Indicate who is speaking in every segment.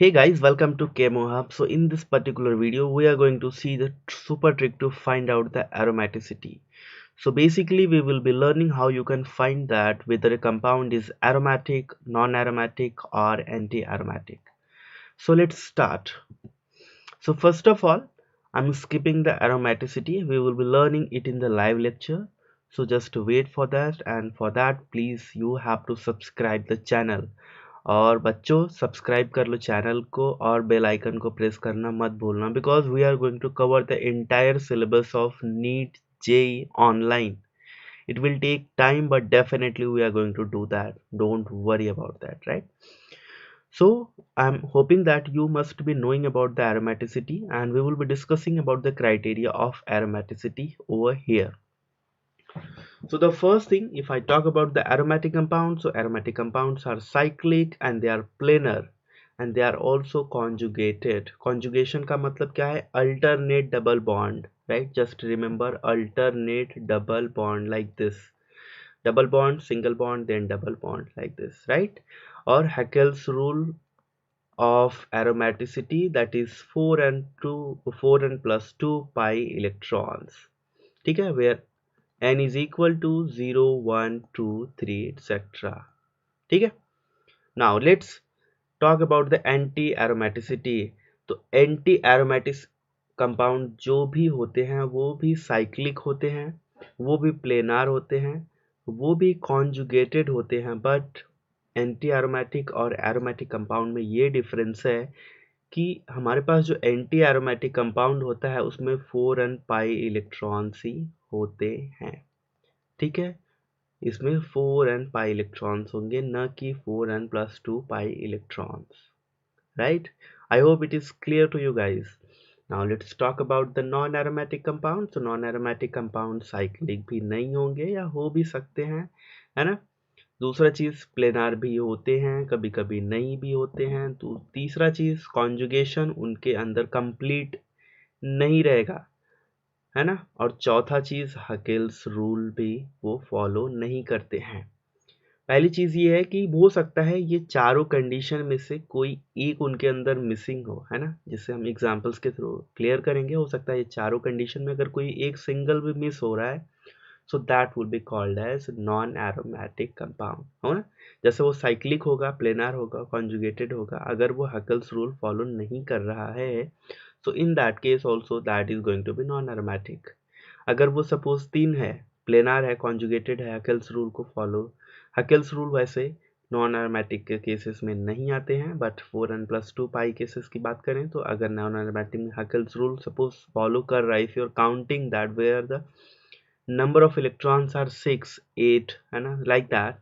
Speaker 1: Hey guys, welcome to Chemo Hub. So in this particular video, we are going to see the super trick to find out the aromaticity. So basically, we will be learning how you can find that whether a compound is aromatic, non-aromatic, or anti-aromatic. So let's start. So first of all, I'm skipping the aromaticity. We will be learning it in the live lecture. So just wait for that, and for that, please you have to subscribe the channel. और बच्चों subscribe कर लो channel को और bell icon को press करना मत भूलना because we are going to cover the entire syllabus of NEET JEE online. It will take time but definitely we are going to do that. Don't worry about that, right? So I'm hoping that you must be knowing about the aromaticity and we will be discussing about the criteria of aromaticity over here. So the first thing, if I talk about the aromatic compounds, so aromatic compounds are cyclic and they are planar and they are also conjugated. Conjugation का मतलब क्या है? Alternate double bond, right? Just remember alternate double bond like this. Double bond, single bond, then double bond like this, right? Or Haeckel's rule of aromaticity, that is 4 and plus 2 pi electrons. ठीक है, where n is equal to 0 1 2 3 etc. ठीक है. Now let's talk about the anti aromaticity. तो anti aromatic compound जो भी होते हैं वो भी साइक्लिक होते हैं, वो भी प्लेनार होते हैं, वो भी कॉन्जुगेटेड होते हैं. बट एंटी एरोमेटिक और एरोमेटिक कंपाउंड में ये डिफरेंस है कि हमारे पास जो एंटी एरोमेटिक कंपाउंड होता है उसमें 4n पाई इलेक्ट्रॉन्स ही होते हैं. ठीक है, इसमें 4n पाई इलेक्ट्रॉन्स होंगे, न कि 4n plus 2 pi electrons. Right, I hope it is clear to you guys. Now let's talk about the non aromatic compound. तो नॉन एरोमेटिक कंपाउंड साइक्लिक भी नहीं होंगे या हो भी सकते हैं, है ना. दूसरा चीज प्लेनार भी होते हैं, कभी कभी नहीं भी होते हैं. तो तीसरा चीज कॉन्जुगेशन उनके अंदर कंप्लीट नहीं रहेगा, है ना. और चौथा चीज हकेल्स रूल भी वो फॉलो नहीं करते हैं. पहली चीज ये है कि हो सकता है ये चारों कंडीशन में से कोई एक उनके अंदर मिसिंग हो, है ना, जिससे हम एग्जांपल्स के थ्रू क्लियर करेंगे. हो सकता है ये चारों कंडीशन में अगर कोई एक सिंगल भी मिस हो रहा है, so that will be called as non aromatic compound, हो ना. जैसे वो साइक्लिक होगा, प्लेनार होगा, कॉन्जुगेटेड होगा, अगर वो हकल्स रूल फॉलो नहीं कर रहा है, so in that case also that is going to be non aromatic. अगर वो सपोज तीन है, प्लेनार है, कॉन्जुगेटेड है, हकेल्स रूल को फॉलो. हकेल्स रूल वैसे नॉन एरोमेटिक के केसेस में नहीं आते हैं, but 4n plus 2 pi cases की बात करें तो अगर नॉन एरोमेटिक में हकेल्स रूल सपोज फॉलो कर रहा है, if you are counting that where the number of electrons are 6 8, है ना, लाइक दैट,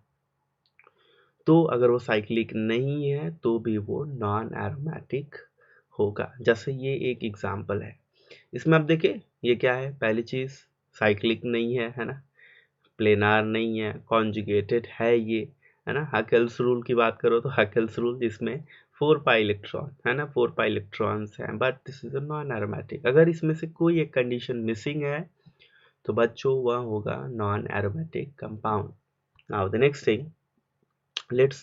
Speaker 1: तो अगर वो साइक्लिक नहीं है तो भी वो नॉन एरोमेटिक होगा. जैसे ये एक एग्जांपल है. इसमें आप देखिए ये क्या है. पहली चीज साइक्लिक नहीं है ना, प्लेनार नहीं है, कॉन्जुगेटेड है ये, है ना. हकेल्स रूल की बात करो तो हकेल्स रूल जिसमें 4 पाई इलेक्ट्रॉन, है ना, 4 पाई इलेक्ट्रॉन्स हैं, but this is a non aromatic. अगर इसमें से कोई एक कंडीशन मिसिंग है तो बच्चों वह होगा non aromatic compound. Now the next thing, let's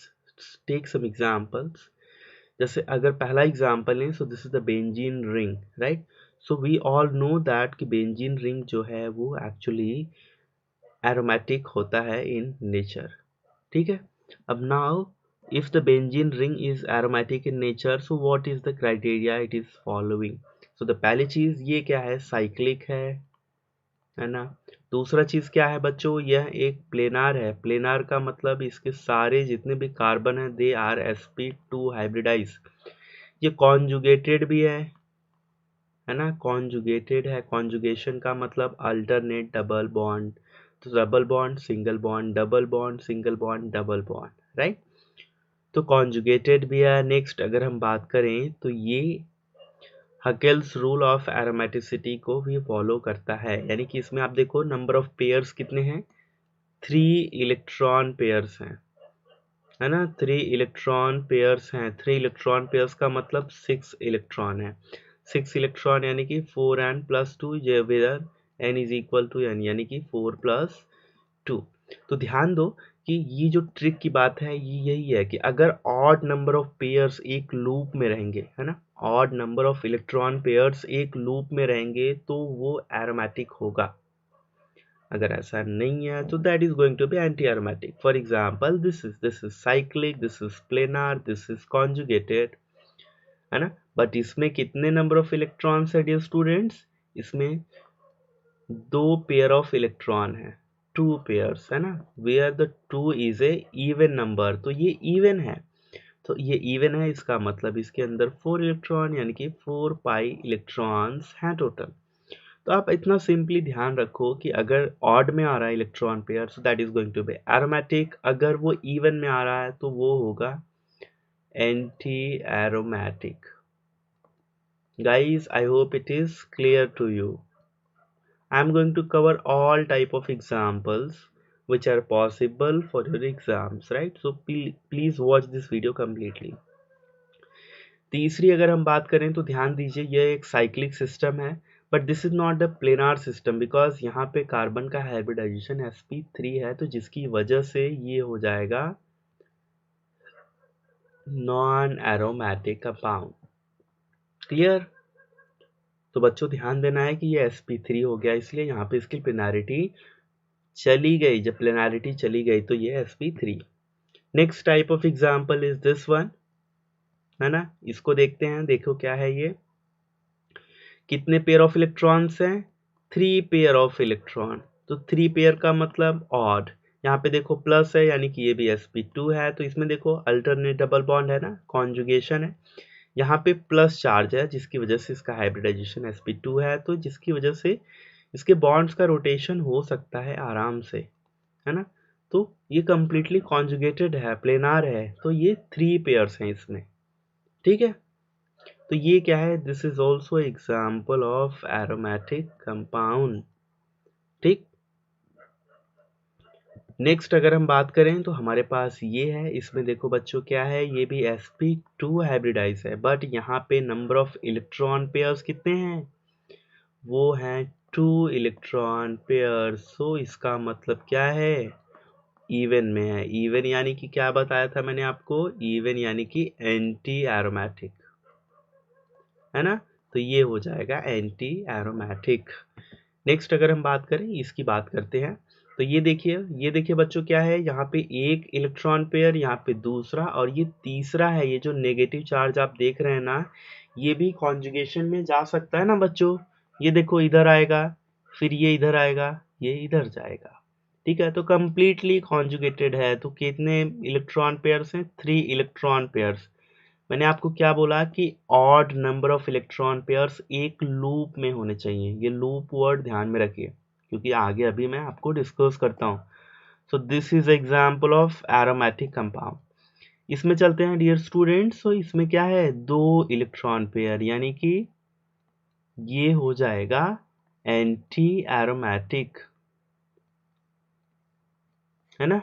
Speaker 1: take some examples. जैसे अगर पहला एग्जांपल है, so this is the benzene ring, right. So we all know that कि बेंजीन रिंग जो है वो एक्चुअली एरोमेटिक होता है इन नेचर. ठीक है. अब now if the benzene ring is aromatic in nature, so what is the criteria it is following? So the पहली चीज ये क्या है, साइक्लिक है ना. दूसरा चीज क्या है बच्चों, यह एक प्लेनार है. प्लेनार का मतलब इसके सारे जितने भी कार्बन है दे आर sp2 हाइब्रिडाइज. ये कॉन्जुगेटेड भी है ना, कॉन्जुगेटेड है. कॉन्जुगेशन का मतलब अल्टरनेट डबल बॉन्ड. तो double bond, single bond, double bond, single bond, double bond, right. तो कॉन्जुगेटेड भी है. नेक्स्ट अगर हम बात करें तो ये हकेल्स रूल ऑफ एरोमेटिसिटी को भी फॉलो करता है. यानी कि इसमें आप देखो नंबर ऑफ पेयर्स कितने हैं, 3 इलेक्ट्रॉन पेयर्स हैं, है ना. 3 इलेक्ट्रॉन पेयर्स हैं. 3 इलेक्ट्रॉन पेयर्स का मतलब 6 इलेक्ट्रॉन है. 6 इलेक्ट्रॉन यानी कि 4n plus 2 whether n is equal to n, यानी कि 4 plus 2. तो ध्यान दो कि ये जो ट्रिक की बात है ये यही है कि अगर ऑड नंबर ऑफ पेयर्स एक लूप में रहेंगे, है ना, odd number of electron pairs एक लूप में रहेंगे तो वो एरोमेटिक होगा। अगर ऐसा नहीं है तो that is going to be anti aromatic. For example this is cyclic, this is planar, this is conjugated, है ना। बट इसमें कितने नंबर ऑफ इलेक्ट्रॉन्स है डियर स्टूडेंट्स? इसमें 2 पेयर ऑफ इलेक्ट्रॉन है, 2 पेयर्स, है ना, where the 2 is a even number, तो ये इवन है। तो ये इवन है, इसका मतलब इसके अंदर 4 इलेक्ट्रॉन यानी कि 4 पाई इलेक्ट्रॉन्स हैं टोटल। तो आप इतना सिंपली ध्यान रखो कि अगर ऑड में आ रहा है electron pair so that is going to be aromatic, अगर वो इवन में आ रहा है तो वो होगा anti aromatic. Guys, I hope it is clear to you. I am going to cover all type of examples which are possible for your exams, right? So please watch this video completely. तीसरी अगर हम बात करें तो ध्यान दीजिए, यह एक साइक्लिक सिस्टम है, but this is not the planar system because यहाँ पे कार्बन का हाइब्रिडाइजेशन sp3 है, तो जिसकी वजह से ये हो जाएगा नॉन एरोमेटिक कंपाउंड। क्लियर? तो बच्चों ध्यान देना है कि ये sp3 हो गया, इसलिए यहाँ पे इसकी प्लेनारिटी चली गई। जब प्लेनारिटी चली गई तो ये sp3। Next type of example is this one, है ना। इसको देखते हैं, देखो क्या है ये, कितने पेयर ऑफ इलेक्ट्रॉन्स हैं? 3 पेयर ऑफ इलेक्ट्रॉन। तो 3 पेयर का मतलब ऑड, यहाँ पे देखो प्लस है यानी कि ये भी sp2 है, तो इसमें देखो अल्टरनेट डबल बॉन्ड है ना, कॉन्जुगेशन है, यहाँ पे प्लस चार्ज है जिसकी वजह से इसका हाइब्रिडाइजेशन sp2 है, तो जिसकी वजह से इसके बॉन्ड्स का रोटेशन हो सकता है आराम से, है ना। तो ये कंप्लीटली कॉन्जुगेटेड है, प्लेनार है, तो ये 3 पेयर्स हैं इसमें, ठीक है। तो ये क्या है? This is also example of aromatic compound, ठीक। नेक्स्ट अगर हम बात करें तो हमारे पास ये है, इसमें देखो बच्चों क्या है, ये भी sp2 हाइब्रिडाइज है, बट यहाँ पे नंबर ऑफ इलेक्ट्रॉन पेयर्स कितने हैं? वो हैं 2 इलेक्ट्रॉन पेयर्स। सो इसका मतलब क्या है? इवन में है। इवन यानी कि क्या बताया था मैंने आपको? इवन यानी कि एंटी एरोमेटिक, है ना। तो ये हो जाएगा एंटी एरोमेटिक। नेक्स्ट अगर हम बात करें, इसकी बात करते हैं, तो ये देखिए बच्चों क्या है, यहाँ पे एक इलेक्ट्रॉन पेयर, यहाँ पे दूसरा, और ये तीसरा है। ये जो नेगेटिव चार्ज आप देख रहे हैं ना, ये भी कॉन्जुगेशन में जा सकता है ना बच्चों। ये देखो इधर आएगा, फिर ये इधर आएगा, ये इधर जाएगा, ठीक है। तो कंप्लीटली कॉन्जुगेटेड है। तो कितने इलेक्ट्रॉन पेयर्स हैं? 3 इलेक्ट्रॉन पेयर्स। मैंने आपको क्या बोला कि odd number of electron pairs एक लूप में होने चाहिए। ये लूप वर्ड ध्यान में रखिए क्योंकि आगे अभी मैं आपको डिस्कस करता हूँ। सो this is example of aromatic compound. इसमें चलते हैं डियर स्टूडेंट्स। सो इसमें क्या है? 2 इलेक्ट्रॉन पेयर, यानी कि ये हो जाएगा एंटी एरोमेटिक, है ना।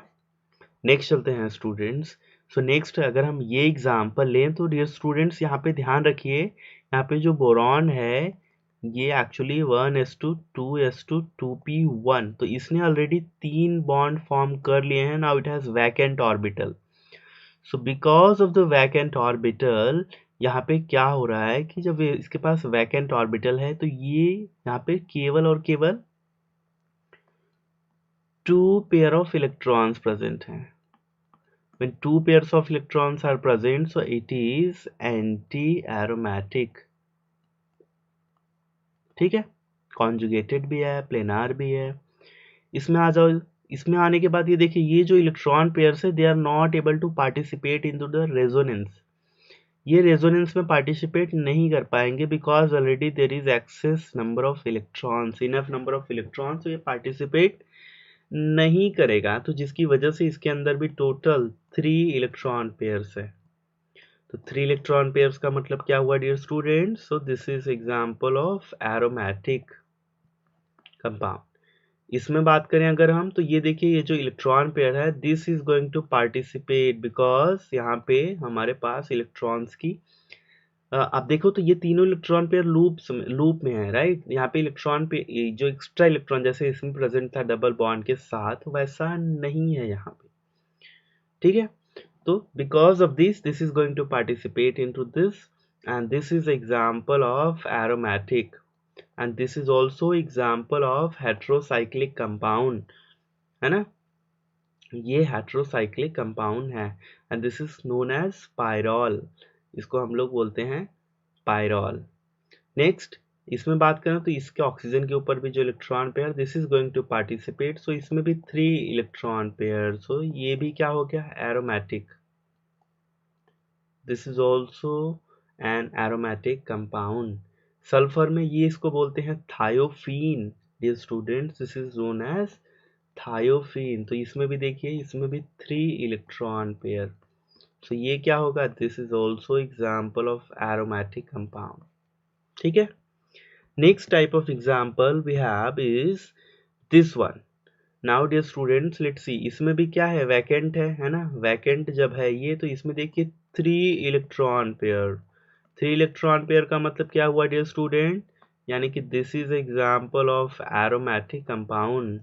Speaker 1: नेक्स्ट चलते हैं स्टूडेंट्स। सो नेक्स्ट अगर हम ये एग्जांपल लें तो डियर स्टूडेंट्स यहाँ पे ध्यान रखिए, यहाँ पे जो बोरॉन है ये एक्चुअली 1s2 2s2 2p1, तो इसने ऑलरेडी 3 बॉन्ड फॉर्म कर लिए हैं। Now it has vacant orbital. So because of the vacant orbital यहाँ पे क्या हो रहा है कि जब इसके पास वैकेंट ऑर्बिटल है तो ये यहाँ पे केवल और केवल 2 पेयर ऑफ इलेक्ट्रॉन्स प्रेजेंट हैं। When 2 pairs of electrons are present, so it is anti-aromatic, ठीक है। कॉन्जुगेटेड भी है, प्लेनार भी है। इसमें आ जाओ, इसमें आने के बाद ये देखिए, ये जो इलेक्ट्रॉन पेयर्स है they are not able to participate in to the resonance. ये रेजोनेंस में पार्टिसिपेट नहीं कर पाएंगे because already there is excess number of electrons, enough number of electrons, तो ये पार्टिसिपेट नहीं करेगा। तो जिसकी वजह से इसके अंदर भी टोटल 3 इलेक्ट्रॉन पेयर्स है। तो 3 इलेक्ट्रॉन पेयर्स का मतलब क्या हुआ dear students? So this is example of aromatic compound. इसमें बात करें अगर हम, तो ये देखिए, ये जो इलेक्ट्रॉन पेयर है this is going to participate because यहाँ पे हमारे पास इलेक्ट्रॉन्स की आप देखो तो ये तीनों इलेक्ट्रॉन पेयर लूप में है, राइट। यहाँ पे इलेक्ट्रॉन पे जो एक्स्ट्रा इलेक्ट्रॉन जैसे इसमें प्रेजेंट था डबल बॉन्ड के साथ, वैसा नहीं है यहाँ पे। ठीक है। तो because of this is going to participate into this, and this is example of aromatic, and this is also example of heterocyclic compound, है ना, ये heterocyclic compound है, and this is known as pyrrole, इसको हम लोग बोलते हैं pyrrole। Next इसमें बात करें तो इसके ऑक्सीजन के ऊपर भी जो electron pair, this is going to participate, so इसमें भी 3 इलेक्ट्रॉन पेयर, सो ये भी क्या हो गया, aromatic. This is also an aromatic compound. Sulphur में ये इसको बोलते हैं thiophene, dear students, this is known as thiophene. तो इसमें भी देखिए, इसमें भी 3 इलेक्ट्रॉन पेयर, सो ये क्या होगा, this is also example of aromatic compound. ठीक है। Next type of example we have is this one. Now dear students, let's see, इसमें भी क्या है, वैकेंट है ना, वैकेंट जब है ये, तो इसमें देखिए 3 इलेक्ट्रॉन पेयर। 3 इलेक्ट्रॉन पेयर का मतलब क्या हुआ डियर स्टूडेंट, यानी कि this is example of aromatic compound.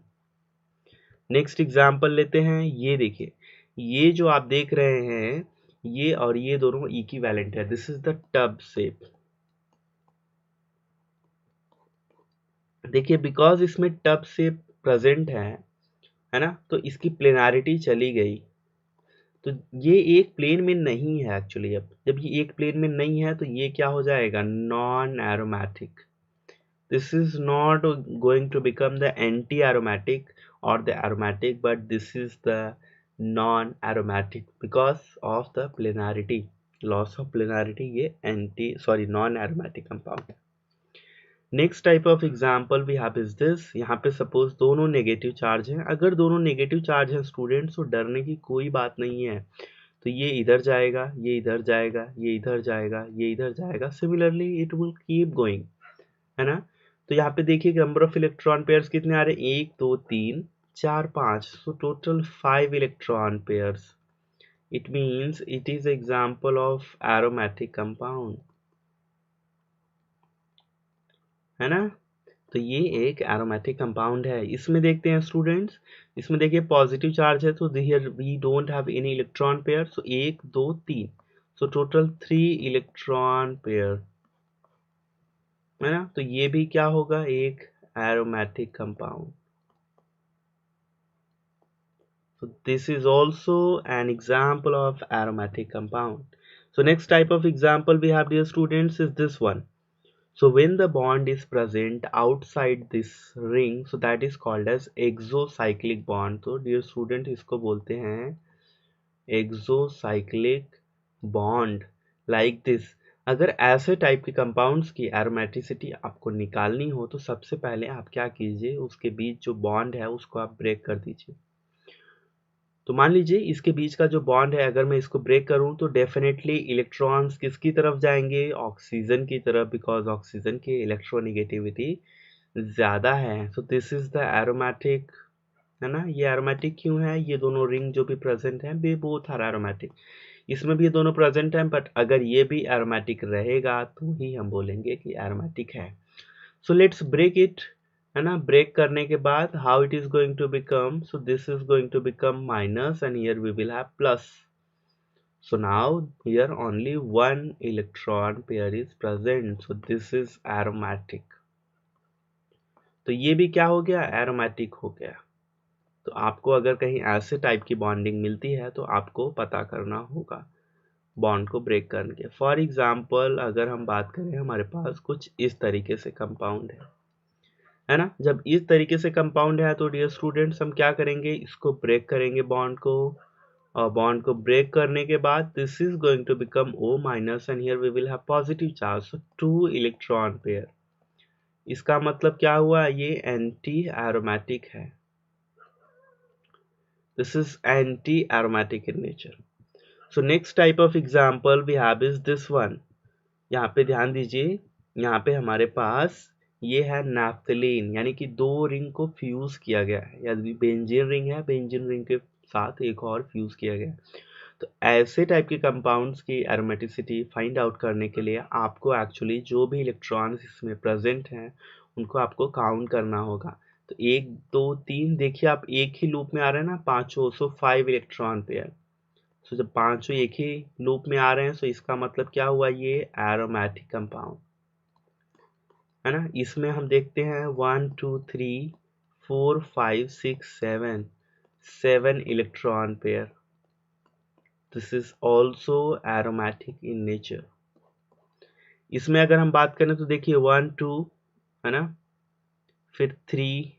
Speaker 1: Next example लेते हैं, ये देखिए, ये जो आप देख रहे हैं, ये और ये दोनों इक्विवेलेंट है, this is the tub shape. देखिए बिकॉज इसमें टब से प्रेजेंट है ना, तो इसकी प्लेनारिटी चली गई, तो ये एक प्लेन में नहीं है एक्चुअली। अब जब ये एक प्लेन में नहीं है तो ये क्या हो जाएगा, non aromatic. This is not going to become the anti aromatic और the aromatic, but this is the non aromatic because of the planarity, loss of planarity, ये anti sorry non aromatic compound है। Next type of example we have is this, यहाँ पे suppose दोनों negative charge हैं, अगर दोनों negative charge हैं students, तो डरने की कोई बात नहीं है, तो ये इधर जाएगा, ये इधर जाएगा, ये इधर जाएगा, ये इधर जाएगा, similarly it will keep going, है ना। तो यहाँ पे देखिए नंबर ऑफ इलेक्ट्रॉन पेयर्स कितने आ रहे हैं, 1 2 3 4 5, so total 5 electron pairs, it means it is example of aromatic compound, है ना। तो ये एक एरोमेटिक कंपाउंड है। इसमें देखते हैं स्टूडेंट्स, इसमें देखिए पॉजिटिव चार्ज है, तो here we don't have any electron pair, so 1 2 3, so total 3 electron pair, है ना। तो ये भी क्या होगा, एक aromatic compound. So this is also an example of aromatic compound. So next type of example we have, dear students, is this one. So when the bond is present outside this ring, so that is called as exocyclic bond. तो dear student इसको बोलते हैं exocyclic bond, like this. अगर ऐसे type के compounds की aromaticity आपको निकालनी हो, तो सबसे पहले आप क्या कीजिए, उसके बीच जो बॉन्ड है उसको आप ब्रेक कर दीजिए। तो मान लीजिए इसके बीच का जो बॉन्ड है, अगर मैं इसको ब्रेक करूं, तो डेफिनेटली इलेक्ट्रॉन्स किसकी तरफ जाएंगे, ऑक्सीजन की तरफ, बिकॉज ऑक्सीजन की इलेक्ट्रोनेगेटिविटी ज़्यादा है। So this is the aromatic, है ना। ये एरोमेटिक क्यों है, ये दोनों रिंग जो भी प्रेजेंट हैं वे बोथ आर एरोमेटिक, इसमें भी ये दोनों प्रेजेंट हैं, बट अगर ये भी एरोमेटिक रहेगा तो ही हम बोलेंगे कि एरोमेटिक है। सो लेट्स ब्रेक इट, है ना। ब्रेक करने के बाद how it is going to become, so this is going to become minus and here we will have plus. So now here only one electron pair is present, so this is aromatic. तो ये भी क्या हो गया, aromatic हो गया। तो आपको अगर कहीं ऐसे टाइप की बॉन्डिंग मिलती है तो आपको पता करना होगा बॉन्ड को ब्रेक करने के। फॉर एग्जाम्पल अगर हम बात करें, हमारे पास कुछ इस तरीके से कंपाउंड है ना। जब इस तरीके से कंपाउंड है तो डियर स्टूडेंट्स हम क्या करेंगे, इसको ब्रेक करेंगे बॉन्ड को, और बॉन्ड को ब्रेक करने के बाद this is going to become O minus and here we will have positive charge, so 2 electron pair. इसका मतलब क्या हुआ, ये एंटी एरोमेटिक है, this is anti aromatic in nature. So next type of example we have is this one. यहाँ पे ध्यान दीजिए, यहाँ पे हमारे पास ये है नैफ्थलीन, यानी कि 2 रिंग को फ्यूज किया गया है, यानी बेंजीन रिंग है, बेंजीन रिंग के साथ एक और फ्यूज किया गया है। तो ऐसे टाइप के कंपाउंड्स की एरोमेटिसिटी फाइंड आउट करने के लिए आपको एक्चुअली जो भी इलेक्ट्रॉन्स इसमें प्रेजेंट हैं उनको आपको काउंट करना होगा। तो 1 2 3, देखिए आप एक ही लूप में आ रहे हैं ना, पांचों, सो 5 इलेक्ट्रॉन पेयर। सो जब पांचों एक ही लूप में आ रहे हैं, सो इसका मतलब क्या हुआ, ये एरोमेटिक कंपाउंड है ना। इसमें हम देखते हैं 1 2 3 4 5 6 7 7 electron pair. This is also aromatic in nature. इसमें अगर हम बात करें तो देखिए 1 2 है ना, फिर 3,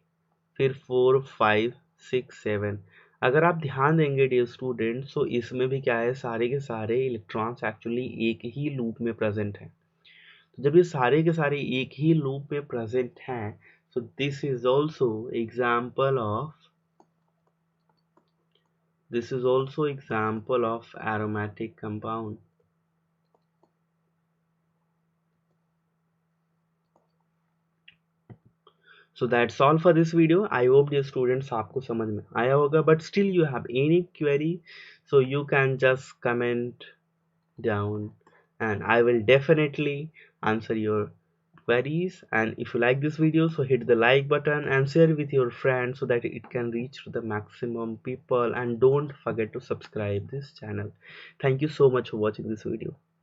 Speaker 1: फिर 4 5 6 7। अगर आप ध्यान देंगे डियर स्टूडेंट, सो इसमें भी क्या है, सारे के सारे इलेक्ट्रॉन्स एक्चुअली एक ही लूप में प्रेजेंट हैं। तो जब ये सारे के सारे एक ही लूप में प्रेजेंट हैं, सो this is also example of aromatic compound. So that's all for this video. I hope dear students आपको समझ में आया होगा, but still you have any query, so you can just comment down and I will definitely answer your queries. And if you like this video, so hit the like button and share with your friends so that it can reach to the maximum people, and don't forget to subscribe this channel. Thank you so much for watching this video.